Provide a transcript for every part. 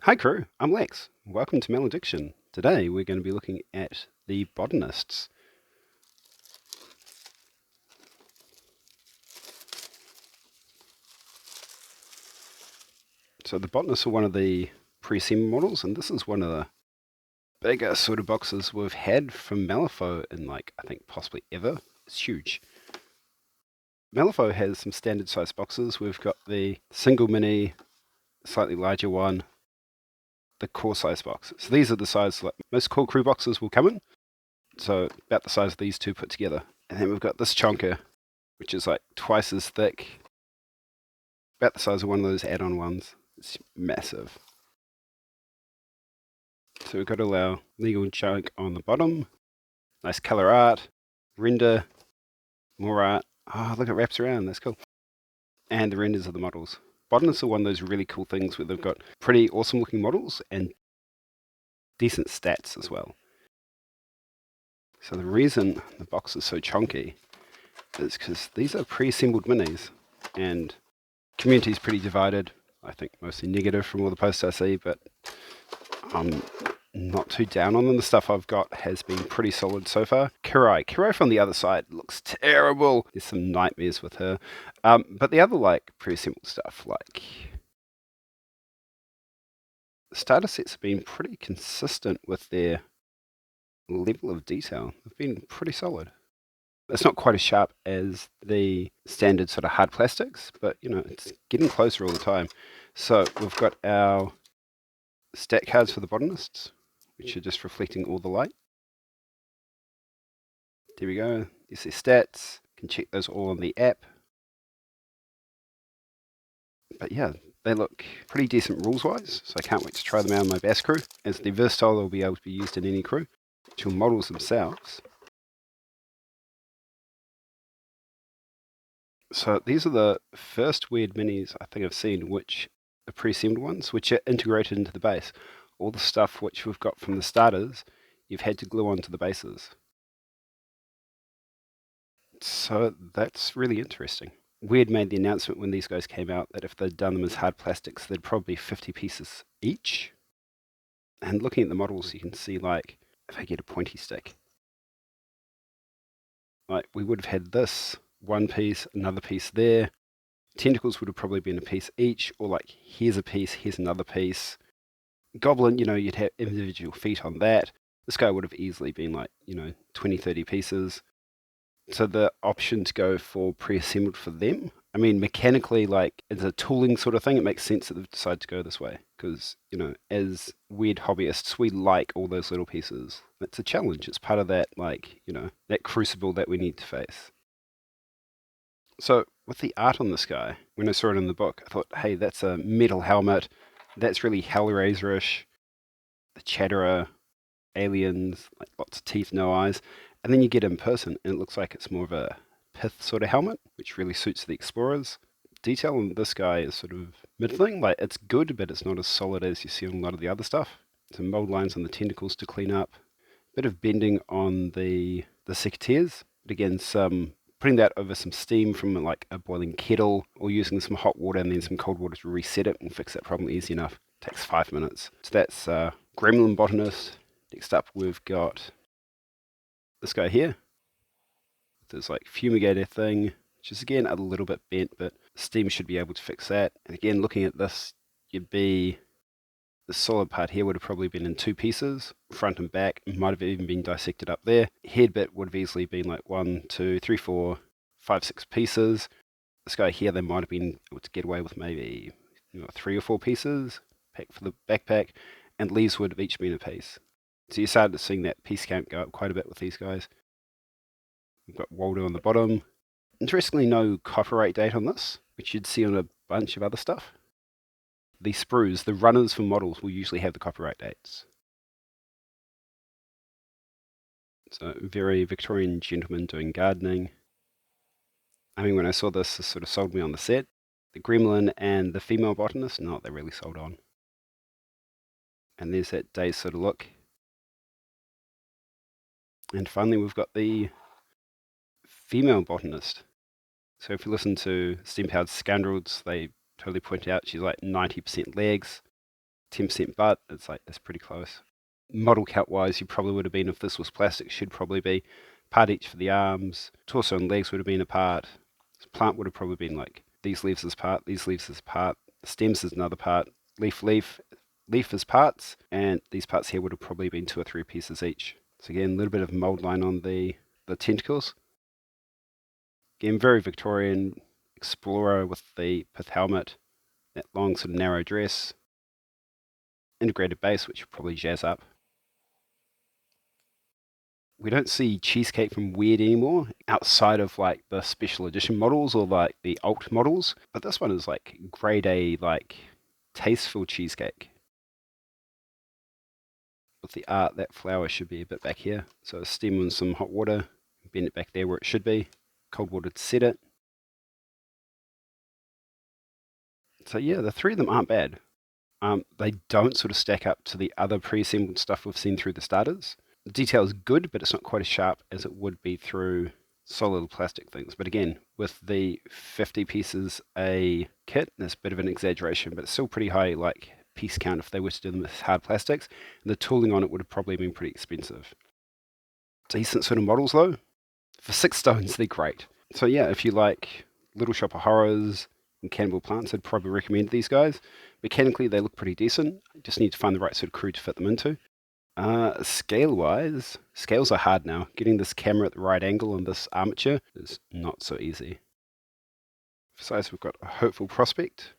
Hi crew, I'm Lex. Welcome to Malediction. Today we're going to be looking at the Botanists. So the Botanists are one of the pre-assembled models, and this is one of the bigger sort of boxes we've had from Malifaux in I think possibly ever. It's huge. Malifaux has some standard size boxes. We've got the single mini, slightly larger one, the core size box. So these are the size like most core crew boxes will come in. So about the size of these two put together. And then we've got this chonker, which is like twice as thick, about the size of one of those add-on ones. It's massive. So we've got all our legal junk on the bottom. Nice color art, render, more art. Oh, look, it wraps around. That's cool. And the renders of the models. Botanists are one of those really cool things where they've got pretty awesome looking models and decent stats as well. So the reason the box is so chunky is because these are pre-assembled minis, and community is pretty divided. I think mostly negative from all the posts I see, but I'm not too down on them. The stuff I've got has been pretty solid so far. Kirai from the other side looks terrible. There's some nightmares with her. But the other pre-assembled stuff, starter sets have been pretty consistent with their level of detail. They've been pretty solid. It's not quite as sharp as the standard sort of hard plastics, but it's getting closer all the time. So we've got our stat cards for the botanists, which are just reflecting all the light. There we go. There's their stats. You can check those all on the app. But yeah, they look pretty decent rules-wise, so I can't wait to try them out on my Bass crew. As they're versatile, they'll be able to be used in any crew. To models themselves. So these are the first weird minis I think I've seen, which are pre-assembled ones, which are integrated into the base. All the stuff which we've got from the starters, you've had to glue onto the bases. So that's really interesting. Weird made the announcement when these guys came out that if they'd done them as hard plastics, they'd probably be 50 pieces each. And looking at the models, you can see if I get a pointy stick, we would have had this one piece, another piece there. Tentacles would have probably been a piece each, or here's a piece, here's another piece. Goblin, you'd have individual feet on that. This guy would have easily been 20, 30 pieces. So the option to go for pre-assembled for them, I mean, mechanically, as a tooling sort of thing, it makes sense that they've decided to go this way. Because, as weird hobbyists, we like all those little pieces. It's a challenge. It's part of that, that crucible that we need to face. So with the art on this guy, when I saw it in the book, I thought, hey, that's a metal helmet. That's really Hellraiser-ish. The Chatterer, aliens, lots of teeth, no eyes. And then you get in person, and it looks like it's more of a pith sort of helmet, which really suits the explorers. Detail on this guy is sort of middling. It's good, but it's not as solid as you see on a lot of the other stuff. Some mold lines on the tentacles to clean up. Bit of bending on the secateurs. But again, some putting that over some steam from a boiling kettle, or using some hot water and then some cold water to reset it and fix that problem easy enough. Takes 5 minutes. So that's Gremlin Botanist. Next up, we've got this guy here. This fumigator thing, which is again a little bit bent, but steam should be able to fix that. And again, looking at this, the solid part here would have probably been in two pieces, front and back. It might have even been dissected up there. Head bit would have easily been 1, 2, 3, 4, 5, 6 pieces. This guy here, they might have been able to get away with maybe 3 or 4 pieces. Pack for the backpack, and leaves would have each been a piece. So you started seeing that piece count go up quite a bit with these guys. We've got Waldo on the bottom. Interestingly, no copyright date on this, which you'd see on a bunch of other stuff. The sprues, the runners for models, will usually have the copyright dates. So very Victorian gentleman doing gardening. I mean, when I saw this sort of sold me on the set. The gremlin and the female botanist, no, they really sold on. And there's that day sort of look. And finally, we've got the female botanist. So if you listen to Steam Powered Scoundrels, they totally point out she's 90% legs. 10% butt. It's like, that's pretty close. Model count wise, you probably would have been, if this was plastic, should probably be part each for the arms. Torso and legs would have been a part. This plant would have probably been like these leaves as part, these leaves as part, the stems is another part, leaf as parts, and these parts here would have probably been 2 or 3 pieces each. So again, a little bit of mold line on the tentacles. Again, very Victorian explorer with the pith helmet, that long sort of narrow dress, integrated base, which will probably jazz up. We don't see cheesecake from Weird anymore outside of like the special edition models or like the alt models, but this one is like grade A, like tasteful cheesecake. With the art, that flower should be a bit back here. So a stem in some hot water, bend it back there where it should be, cold water to set it. So yeah, the 3 of them aren't bad. They don't sort of stack up to the other pre-assembled stuff we've seen through the starters. The detail is good, but it's not quite as sharp as it would be through solid plastic things. But again, with the 50 pieces a kit, there's a bit of an exaggeration, but it's still pretty high like piece count if they were to do them with hard plastics. And the tooling on it would have probably been pretty expensive. Decent sort of models though. For 6 stones, they're great. So yeah, if you like Little Shop of Horrors and Cannibal Plants, I'd probably recommend these guys. Mechanically, they look pretty decent. You just need to find the right sort of crew to fit them into. Scale-wise, scales are hard now. Getting this camera at the right angle and this armature is not so easy. For size, we've got a Hopeful Prospect,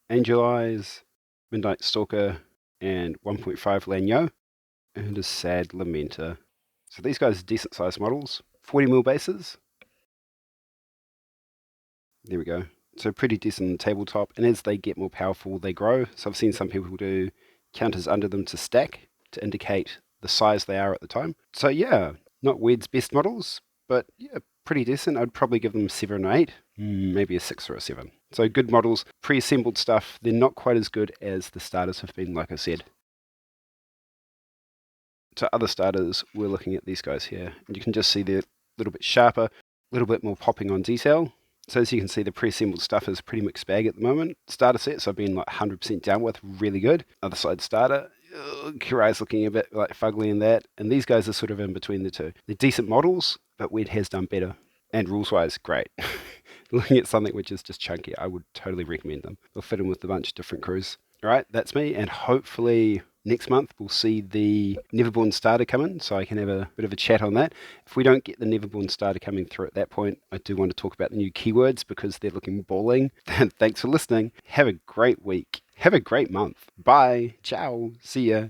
Angel Eyes, Midnight Stalker, and 1.5 Lanyo, and a Sad Lamenter. So these guys are decent sized models. 40mm bases. There we go. So pretty decent on the tabletop, and as they get more powerful, they grow. So I've seen some people do counters under them to stack, to indicate the size they are at the time. So yeah, not Weird's best models, but yeah, pretty decent. I'd probably give them 7 or 8, maybe a 6 or a 7. So good models, pre-assembled stuff. They're not quite as good as the starters have been, like I said. To other starters, we're looking at these guys here, and you can just see they're a little bit sharper, a little bit more popping on detail. So as you can see, the pre-assembled stuff is pretty mixed bag at the moment. Starter sets I've been like 100% down with, really good. Other side starter, Kirai's looking a bit like fugly in that, and these guys are sort of in between the two. They're decent models, but Weird has done better. And rules-wise, great. Looking at something which is just chunky, I would totally recommend them. They'll fit in with a bunch of different crews. All right, that's me, and hopefully next month we'll see the Neverborn starter come in, so I can have a bit of a chat on that. If we don't get the Neverborn starter coming through at that point, I do want to talk about the new keywords because they're looking balling. Thanks for listening. Have a great week. Have a great month. Bye. Ciao. See ya.